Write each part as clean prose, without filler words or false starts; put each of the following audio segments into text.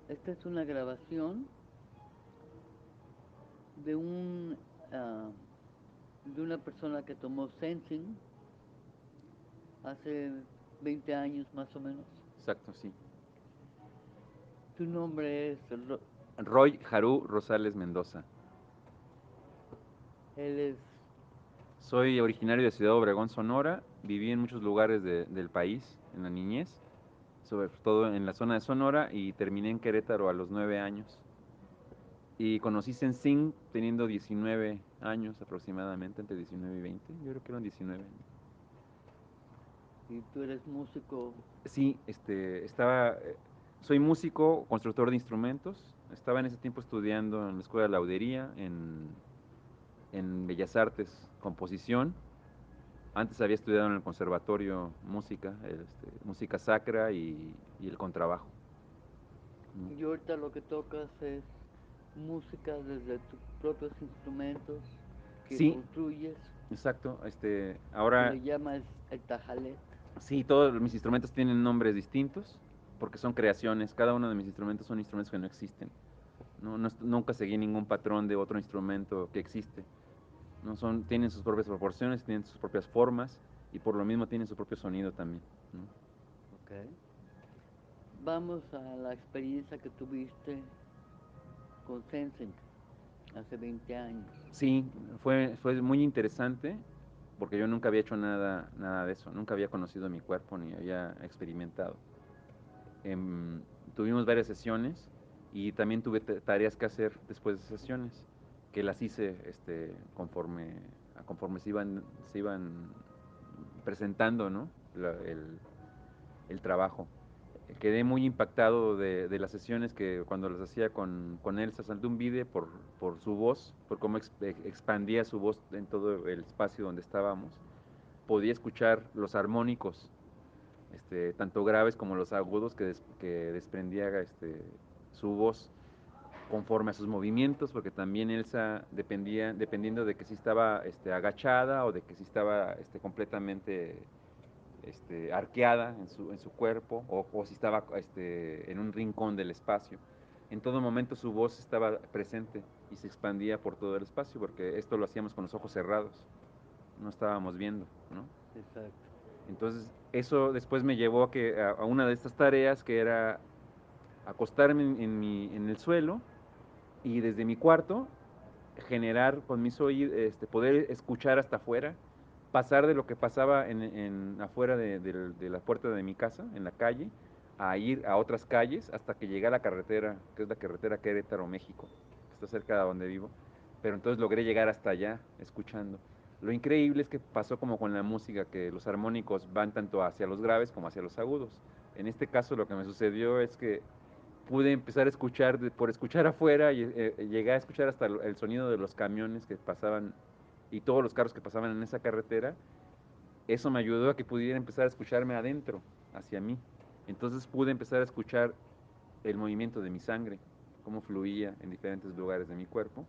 Esta es una grabación de ah, de una persona que tomó sensing hace 20 años más o menos. Exacto, sí. Tu nombre es, Roy Haru Rosales Mendoza. él es, Soy originario de Ciudad Obregón, Sonora. Viví en muchos lugares del país en la niñez, sobre todo en la zona de Sonora, y terminé en Querétaro a los 9 años. Y conocí Sensing teniendo 19 años aproximadamente, entre 19 y 20. Yo creo que eran 19 años. y tú eres músico. Sí, soy músico, constructor de instrumentos. Estaba en ese tiempo estudiando en la Escuela de Laudería, en Bellas Artes, composición. Antes había estudiado en el conservatorio música, música sacra y el contrabajo. ¿No? Y ahorita lo que tocas es música desde tus propios instrumentos que Sí, construyes, exacto. que Ahora le llamas el tajalet. sí, todos mis instrumentos tienen nombres distintos porque son creaciones. Cada uno de mis instrumentos son instrumentos que no existen. Nunca seguí ningún patrón de otro instrumento que existe. No son, tienen sus propias proporciones, tienen sus propias formas y por lo mismo tienen su propio sonido también. ¿No? Ok. Vamos a la experiencia que tuviste con Sensing hace 20 años. Sí, fue muy interesante porque yo nunca había hecho nada de eso, nunca había conocido mi cuerpo ni había experimentado. Em, Tuvimos varias sesiones y también tuve tareas que hacer después de esas sesiones, que las hice conforme se iban presentando, ¿no? El trabajo. Quedé muy impactado de las sesiones que cuando las hacía con Elsa Saldumbide por su voz, por cómo expandía su voz en todo el espacio donde estábamos. Podía escuchar los armónicos, tanto graves como los agudos que desprendía su voz conforme a sus movimientos, porque también Elsa dependiendo de que si estaba agachada o de que si estaba completamente arqueada en su cuerpo o si estaba en un rincón del espacio. En todo momento su voz estaba presente y se expandía por todo el espacio, porque esto lo hacíamos con los ojos cerrados, no estábamos viendo, ¿no? Exacto. Entonces, eso después me llevó a una de estas tareas que era acostarme en el suelo y desde mi cuarto generar con mis oídos, poder escuchar hasta afuera, pasar de lo que pasaba afuera de la puerta de mi casa, en la calle, a ir a otras calles hasta que llegué a la carretera, que es la carretera Querétaro-México, que está cerca de donde vivo. Pero entonces logré llegar hasta allá, escuchando. Lo increíble es que pasó como con la música, que los armónicos van tanto hacia los graves como hacia los agudos. En este caso lo que me sucedió es que pude empezar a escuchar, por escuchar afuera, y llegué a escuchar hasta el sonido de los camiones que pasaban y todos los carros que pasaban en esa carretera. Eso me ayudó a que pudiera empezar a escucharme adentro, hacia mí. Entonces pude empezar a escuchar el movimiento de mi sangre, cómo fluía en diferentes lugares de mi cuerpo.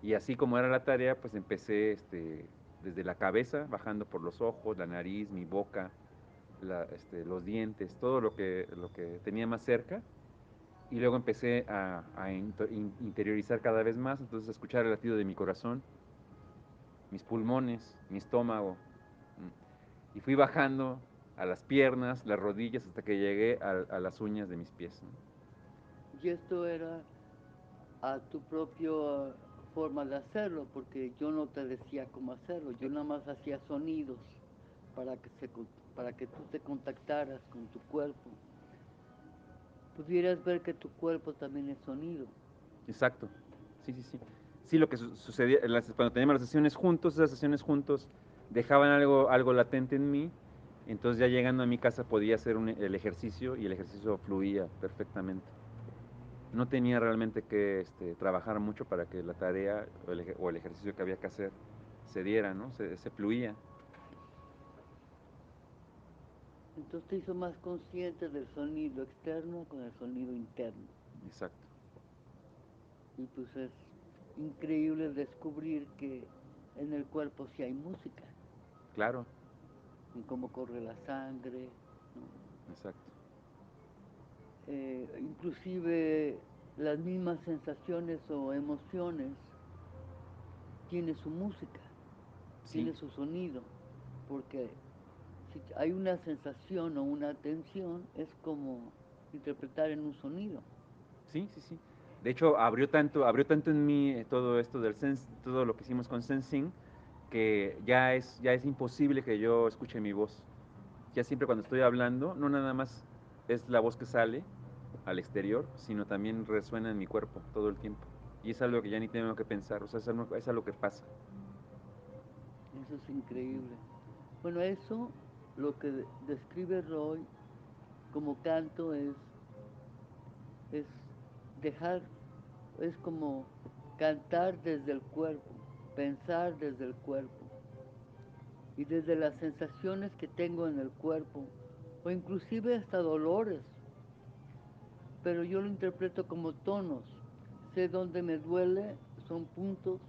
Y así como era la tarea, pues empecé desde la cabeza, bajando por los ojos, la nariz, mi boca, los dientes, todo lo que tenía más cerca, y luego empecé a interiorizar cada vez más, entonces a escuchar el latido de mi corazón, mis pulmones, mi estómago. Y fui bajando a las piernas, las rodillas, hasta que llegué a las uñas de mis pies. ¿No? Y esto era a tu propia forma de hacerlo, porque yo no te decía cómo hacerlo, yo Eh, nada más hacía sonidos para que, para que tú te contactaras con tu cuerpo. Pudieras ver que tu cuerpo también es sonido. Exacto, sí, sí, sí. Sí, lo que sucedía, cuando teníamos las sesiones juntos, esas sesiones juntos dejaban algo latente en mí, entonces ya llegando a mi casa podía hacer el ejercicio y el ejercicio fluía perfectamente. No tenía realmente que trabajar mucho para que la tarea o el ejercicio que había que hacer se diera, ¿no? Se fluía. Entonces te hizo más consciente del sonido externo con el sonido interno. Exacto. Y pues es increíble descubrir que en el cuerpo sí hay música, Claro, en cómo corre la sangre, ¿no? exacto. inclusive las mismas sensaciones o emociones tiene su música, Sí, tiene su sonido, porque si hay una sensación o una tensión, es como interpretar en un sonido. sí, sí, sí. De hecho, abrió tanto en mí todo esto del todo lo que hicimos con Sensing, que ya es imposible que yo escuche mi voz. Ya siempre cuando estoy hablando, no nada más es la voz que sale al exterior, sino también resuena en mi cuerpo todo el tiempo. Y es algo que ya ni tengo que pensar, o sea, es algo que pasa. Eso es increíble. Bueno, eso lo que describe Roy como canto es dejar, es como cantar desde el cuerpo, pensar desde el cuerpo y desde las sensaciones que tengo en el cuerpo o inclusive hasta dolores, pero yo lo interpreto como tonos. Sé dónde me duele, son puntos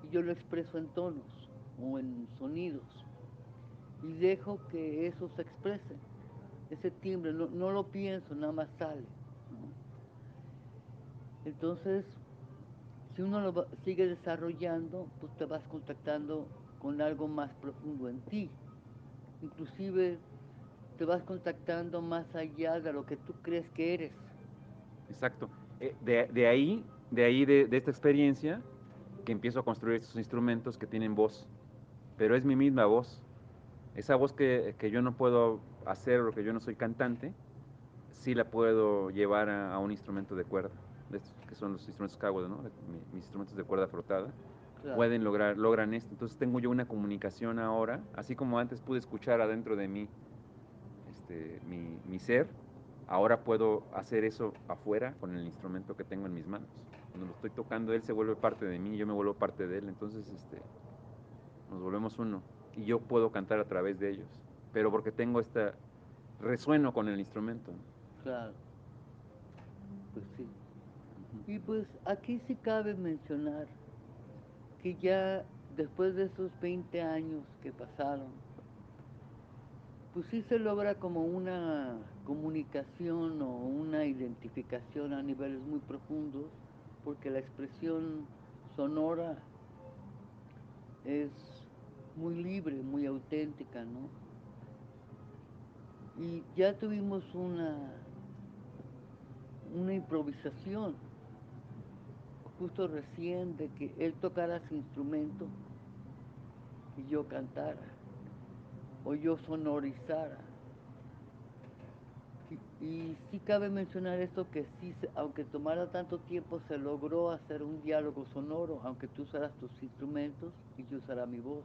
y yo lo expreso en tonos o en sonidos y dejo que eso se exprese, ese timbre, no lo pienso, nada más sale, ¿no? Entonces, si uno sigue desarrollando, pues te vas contactando con algo más profundo en ti. Inclusive te vas contactando más allá de lo que tú crees que eres. Exacto. De esta experiencia, que empiezo a construir estos instrumentos que tienen voz, pero es mi misma voz. Esa voz que yo no puedo hacer o que yo no soy cantante, sí la puedo llevar a un instrumento de cuerda, de estos que son los instrumentos que hago, ¿no? Mis instrumentos de cuerda frotada, Claro, logran esto. Entonces tengo yo una comunicación ahora, así como antes pude escuchar adentro de mí mi ser, ahora puedo hacer eso afuera con el instrumento que tengo en mis manos. Cuando lo estoy tocando, él se vuelve parte de mí, yo me vuelvo parte de él, entonces nos volvemos uno y yo puedo cantar a través de ellos, pero porque tengo resueno con el instrumento. claro, pues sí. Y pues aquí sí cabe mencionar que ya después de esos 20 años que pasaron, pues sí se logra como una comunicación o una identificación a niveles muy profundos, porque la expresión sonora es muy libre, muy auténtica, ¿no? Y ya tuvimos una improvisación, justo recién, de que él tocara su instrumento y yo cantara, o yo sonorizara. Y sí cabe mencionar esto que sí, aunque tomara tanto tiempo, se logró hacer un diálogo sonoro, aunque tú usaras tus instrumentos y yo usara mi voz.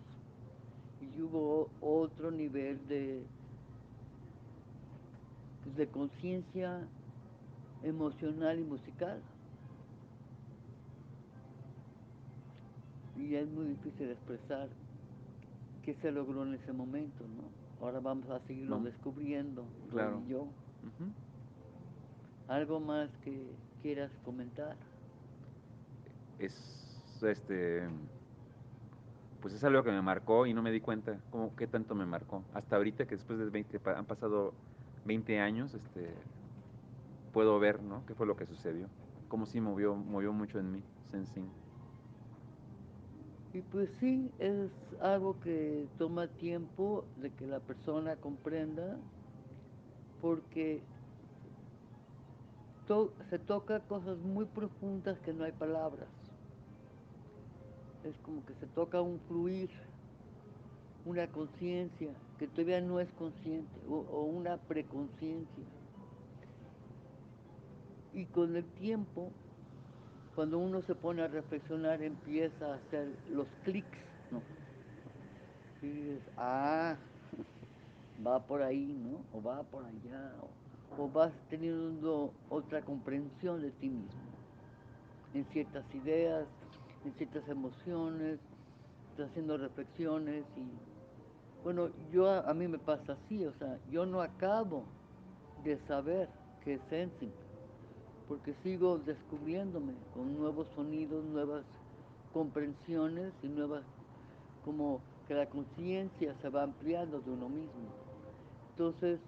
Y hubo otro nivel de conciencia emocional y musical. Y es muy difícil expresar qué se logró en ese momento, ¿no? Ahora vamos a seguirlo ¿No? descubriendo, Roy Claro. y yo. Ujú. ¿Algo más que quieras comentar? Es pues es algo que me marcó y no me di cuenta cómo qué tanto me marcó. Hasta ahorita que después de han pasado 20 años, puedo ver, ¿no? ¿Qué fue lo que sucedió? Cómo sí movió mucho en mí, Sensing. Y pues sí, es algo que toma tiempo de que la persona comprenda, porque se toca cosas muy profundas que no hay palabras. Es como que se toca un fluir, una conciencia que todavía no es consciente, o una preconciencia. Y con el tiempo, cuando uno se pone a reflexionar, empieza a hacer los clics, ¿no? Y dices, ah, va por ahí, ¿no? O va por allá, o vas teniendo otra comprensión de ti mismo, en ciertas ideas, en ciertas emociones, estás haciendo reflexiones y, bueno, a mí me pasa así, o sea, yo no acabo de saber qué es sensing, porque sigo descubriéndome con nuevos sonidos, nuevas comprensiones y nuevas, como que la conciencia se va ampliando de uno mismo. Entonces,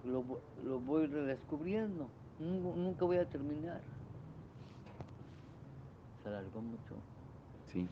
lo voy redescubriendo. Nunca voy a terminar. Se alargó mucho. Sí.